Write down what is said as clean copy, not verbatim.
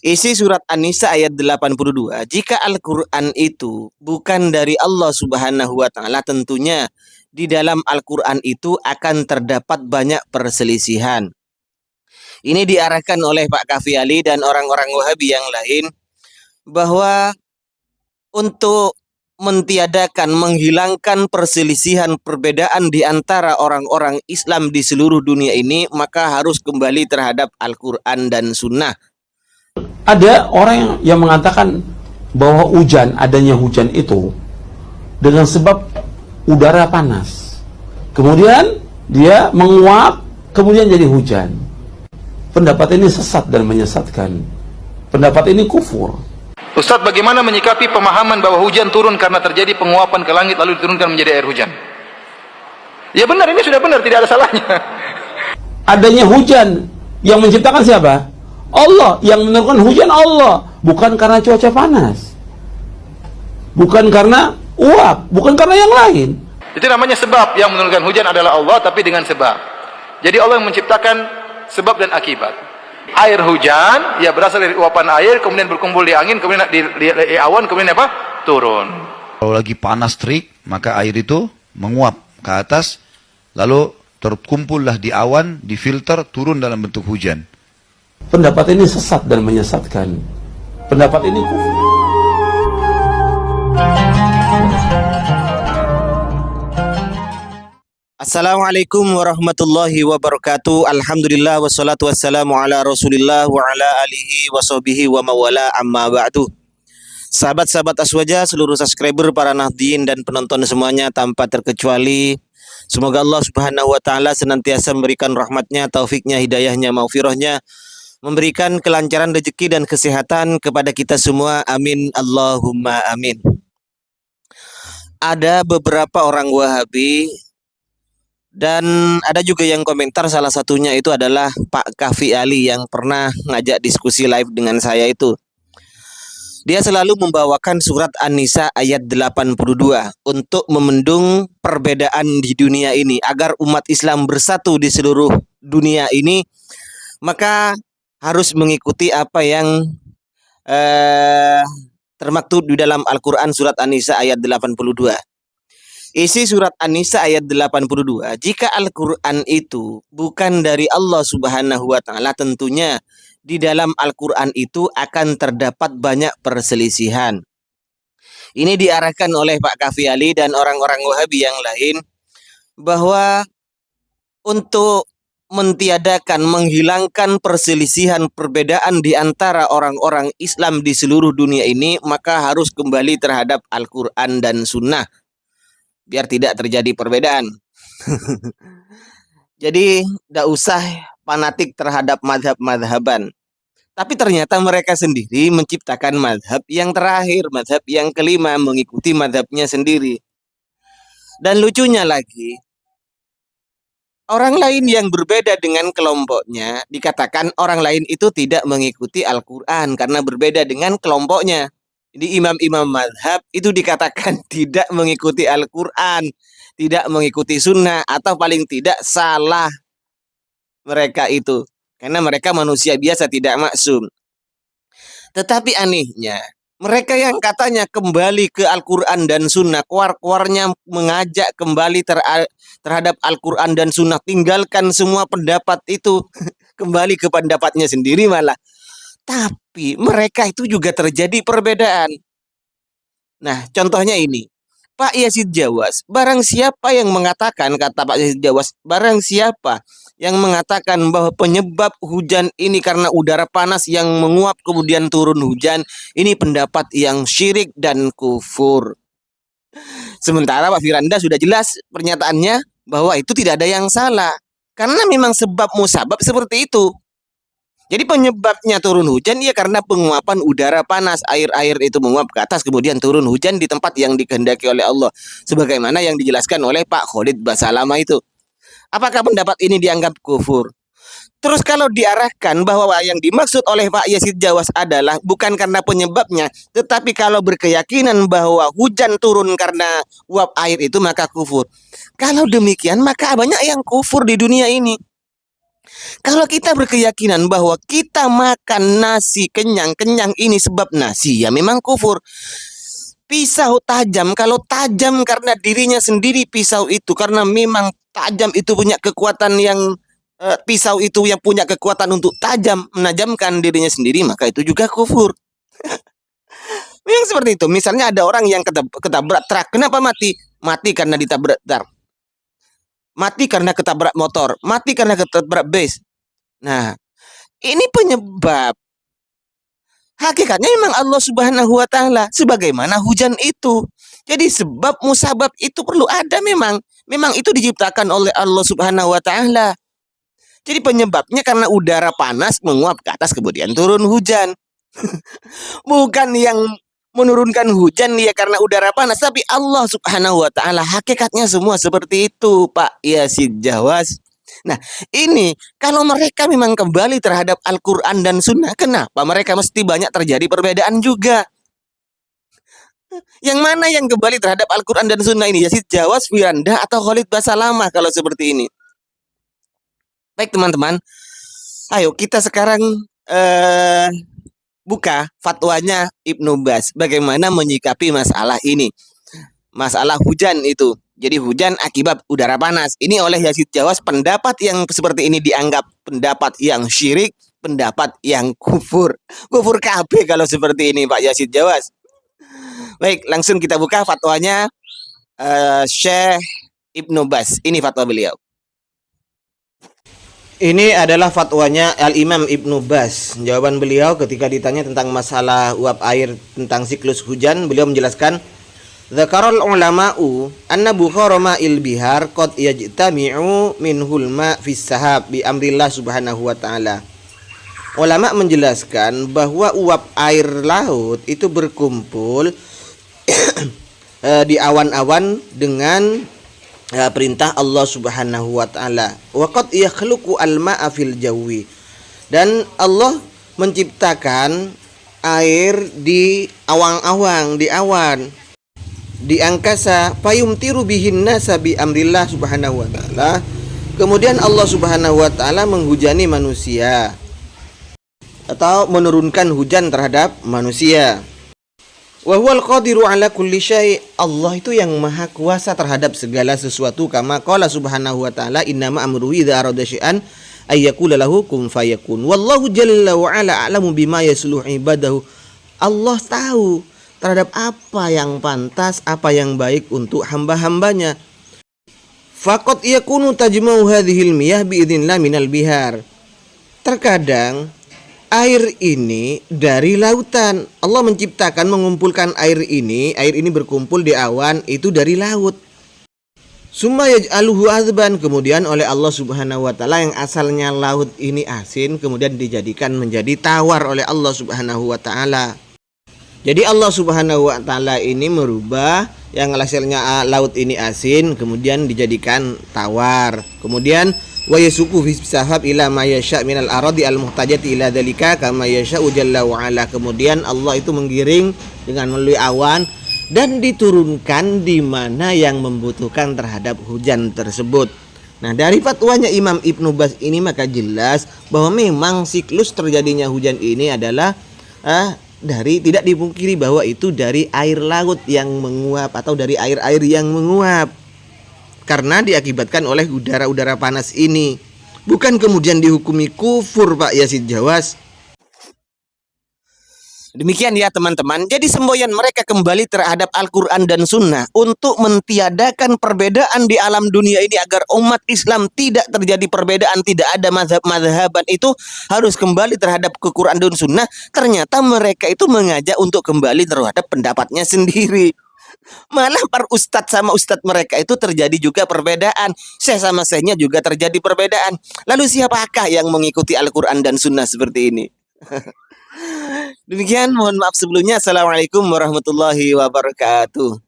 Isi surat An-Nisa ayat 82. Jika Al-Quran itu bukan dari Allah Subhanahu wa Ta'ala, tentunya di dalam Al-Quran itu akan terdapat banyak perselisihan. Ini diarahkan oleh Pak Kafi Ali dan orang-orang Wahabi yang lain bahwa untuk mentiadakan, menghilangkan perselisihan, perbedaan di antara orang-orang Islam di seluruh dunia ini, maka harus kembali terhadap Al-Quran dan Sunnah. Ada orang yang mengatakan bahwa adanya hujan itu dengan sebab udara panas. Kemudian dia menguap, kemudian jadi hujan. Pendapat ini sesat dan menyesatkan. Pendapat ini kufur. Ustaz, bagaimana menyikapi pemahaman bahwa hujan turun karena terjadi penguapan ke langit lalu diturunkan menjadi air hujan? Ya benar, ini sudah benar, tidak ada salahnya. Adanya hujan yang menciptakan siapa? Allah. Yang menurunkan hujan Allah. Bukan karena cuaca panas, bukan karena uap, bukan karena yang lain. Itu namanya sebab. Yang menurunkan hujan adalah Allah, tapi dengan sebab. Jadi Allah yang menciptakan sebab dan akibat. Air hujan ya berasal dari uapan air, kemudian berkumpul di angin, kemudian di awan, kemudian apa? Turun. Kalau lagi panas terik, maka air itu menguap ke atas, lalu terkumpullah di awan, difilter, turun dalam bentuk hujan. Pendapat ini sesat dan menyesatkan. Pendapat ini kufur. Assalamualaikum warahmatullahi wabarakatuh. Alhamdulillah wassalatu wassalamu ala Rasulillah wa ala alihi wa sahbihi wa mawala amma ba'du. Sahabat-sahabat Aswaja, seluruh subscriber, para nahdien dan penonton semuanya tanpa terkecuali, semoga Allah Subhanahu wa Ta'ala senantiasa memberikan rahmatnya, taufiknya, hidayahnya, maufirahnya, memberikan kelancaran rezeki dan kesehatan kepada kita semua. Amin Allahumma amin. Ada beberapa orang Wahabi dan ada juga yang komentar, salah satunya itu adalah Pak Kafi Ali yang pernah ngajak diskusi live dengan saya itu. Dia selalu membawakan surat An-Nisa ayat 82 untuk memendung perbedaan di dunia ini. Agar umat Islam bersatu di seluruh dunia ini, maka harus mengikuti apa yang termaktub di dalam Al-Quran surat An-Nisa ayat 82. Isi surat An-Nisa ayat 82. Jika Al-Quran itu bukan dari Allah Subhanahu wa Ta'ala, tentunya di dalam Al-Quran itu akan terdapat banyak perselisihan. Ini diarahkan oleh Pak Kafi Ali dan orang-orang Wahabi yang lain bahwa untuk mentiadakan, menghilangkan perselisihan, perbedaan di antara orang-orang Islam di seluruh dunia ini, maka harus kembali terhadap Al-Quran dan Sunnah, biar tidak terjadi perbedaan. Jadi tidak usah fanatik terhadap madhab-madhaban. Tapi ternyata mereka sendiri menciptakan madhab yang terakhir, madhab yang kelima, mengikuti madhabnya sendiri. Dan lucunya lagi, orang lain yang berbeda dengan kelompoknya dikatakan orang lain itu tidak mengikuti Al-Quran karena berbeda dengan kelompoknya. Jadi imam-imam madhab itu dikatakan tidak mengikuti Al-Quran, tidak mengikuti sunnah, atau paling tidak salah mereka itu. Karena mereka manusia biasa, tidak maksum. Tetapi anehnya, mereka yang katanya kembali ke Al-Quran dan sunnah, keluar-keluarnya mengajak kembali terhadap Al-Quran dan sunnah, tinggalkan semua pendapat itu, kembali ke pendapatnya sendiri malah. Tapi mereka itu juga terjadi perbedaan. Nah, contohnya ini. Pak Yazid Jawas, barang siapa yang mengatakan, kata Pak Yazid Jawas, barang siapa yang mengatakan bahwa penyebab hujan ini karena udara panas yang menguap kemudian turun hujan, ini pendapat yang syirik dan kufur. Sementara Pak Firanda sudah jelas pernyataannya bahwa itu tidak ada yang salah. Karena memang sebab musabab seperti itu. Jadi penyebabnya turun hujan ya karena penguapan udara panas, air-air itu menguap ke atas kemudian turun hujan di tempat yang dikehendaki oleh Allah, sebagaimana yang dijelaskan oleh Pak Khalid Basalama itu. Apakah pendapat ini dianggap kufur? Terus kalau diarahkan bahwa yang dimaksud oleh Pak Yazid Jawas adalah bukan karena penyebabnya, tetapi kalau berkeyakinan bahwa hujan turun karena uap air itu maka kufur. Kalau demikian maka banyak yang kufur di dunia ini. Kalau kita berkeyakinan bahwa kita makan nasi kenyang-kenyang ini sebab nasi, ya memang kufur. Pisau tajam, kalau tajam karena dirinya sendiri pisau itu, karena memang tajam itu punya kekuatan yang pisau itu yang punya kekuatan untuk tajam, menajamkan dirinya sendiri, maka itu juga kufur. Yang seperti itu. Misalnya ada orang yang ketabrak truk, kenapa mati? Mati karena ditabrak truk. Mati karena ketabrak motor, mati karena ketabrak bus. Nah, ini penyebab. Hakikatnya memang Allah Subhanahu wa taala, sebagaimana hujan itu. Jadi sebab musabab itu perlu ada memang. Memang itu diciptakan oleh Allah Subhanahu wa taala. Jadi penyebabnya karena udara panas menguap ke atas kemudian turun hujan. Bukan yang menurunkan hujan ya karena udara panas, tapi Allah Subhanahu wa taala. Hakikatnya semua seperti itu, Pak Yasid Jawas. Nah, ini kalau mereka memang kembali terhadap Al-Quran dan Sunnah, kenapa mereka mesti banyak terjadi perbedaan juga? Yang mana yang kembali terhadap Al-Quran dan Sunnah ini? Yazid Jawas, Firanda, atau Khalid Basalamah kalau seperti ini? Baik teman-teman, ayo kita sekarang buka fatwanya Ibnu Baz. Bagaimana menyikapi masalah ini? Masalah hujan itu. Jadi hujan akibat udara panas. Ini oleh Yazid Jawas, pendapat yang seperti ini dianggap pendapat yang syirik, pendapat yang kufur. Kufur KB kalau seperti ini Pak Yazid Jawas. Baik, langsung kita buka fatwanya Syekh Ibnu Baz. Ini fatwa beliau. Ini adalah fatwanya Al-Imam Ibnu Baz. Jawaban beliau ketika ditanya tentang masalah uap air, tentang siklus hujan, beliau menjelaskan, Dzakarul ulama'u anna bukhara ma'il bihar qad yajtami'u minhul ma' fis sahab bi amrillah subhanahu wa ta'ala. Ulama menjelaskan bahwa uap air laut itu berkumpul di awan-awan dengan perintah Allah subhanahu wa ta'ala. Wa qad yakhluqu al-ma'a fil jawi. Dan Allah menciptakan air di awang-awang, di awan, di angkasa, fayumtiru bihin nasa bi amrillah subhanahu wa ta'ala. Kemudian Allah subhanahu wa ta'ala menghujani manusia atau menurunkan hujan terhadap manusia. Wa huwal qadiru ala kulli syai'. Allah itu yang maha kuasa terhadap segala sesuatu, kama qala subhanahu wa ta'ala, innama amruhu idza arada syai'an ayyakula lahu kun fayakun. Wallahu jalla wa ala a'lamu bima yasluhu ibadahu. Allah tahu terhadap apa yang pantas, apa yang baik untuk hamba-hambanya. Faqad yakunu tajma'u hadhil miyah biidznillah minal bihar. Terkadang air ini dari lautan. Allah menciptakan, mengumpulkan air ini berkumpul di awan itu dari laut. Summa yaj'aluhu azban, kemudian oleh Allah Subhanahu wa taala yang asalnya laut ini asin kemudian dijadikan menjadi tawar oleh Allah Subhanahu wa taala. Jadi Allah Subhanahu wa taala ini merubah yang hasilnya laut ini asin kemudian dijadikan tawar. Kemudian wa yasuqu fi sahab ila ma yasha' minal aradi al muhtajati ila dzalika kama yasha'u jalla wa ala. Kemudian Allah itu menggiring dengan melalui awan dan diturunkan di mana yang membutuhkan terhadap hujan tersebut. Nah, dari fatwanya Imam Ibnu Baz ini maka jelas bahwa memang siklus terjadinya hujan ini adalah dari, tidak dipungkiri bahwa itu dari air laut yang menguap atau dari air-air yang menguap karena diakibatkan oleh udara-udara panas ini. Bukan kemudian dihukumi kufur Pak Yazid Jawas. Demikian ya teman-teman. Jadi semboyan mereka kembali terhadap Al-Quran dan Sunnah untuk mentiadakan perbedaan di alam dunia ini agar umat Islam tidak terjadi perbedaan, tidak ada mazhab-mazhaban, itu harus kembali terhadap Quran dan Sunnah. Ternyata mereka itu mengajak untuk kembali terhadap pendapatnya sendiri. Malah para ustadz sama ustadz mereka itu terjadi juga perbedaan. Syekh sama syekhnya juga terjadi perbedaan. Lalu siapakah yang mengikuti Al-Quran dan Sunnah seperti ini? Demikian, mohon maaf sebelumnya. Assalamualaikum warahmatullahi wabarakatuh.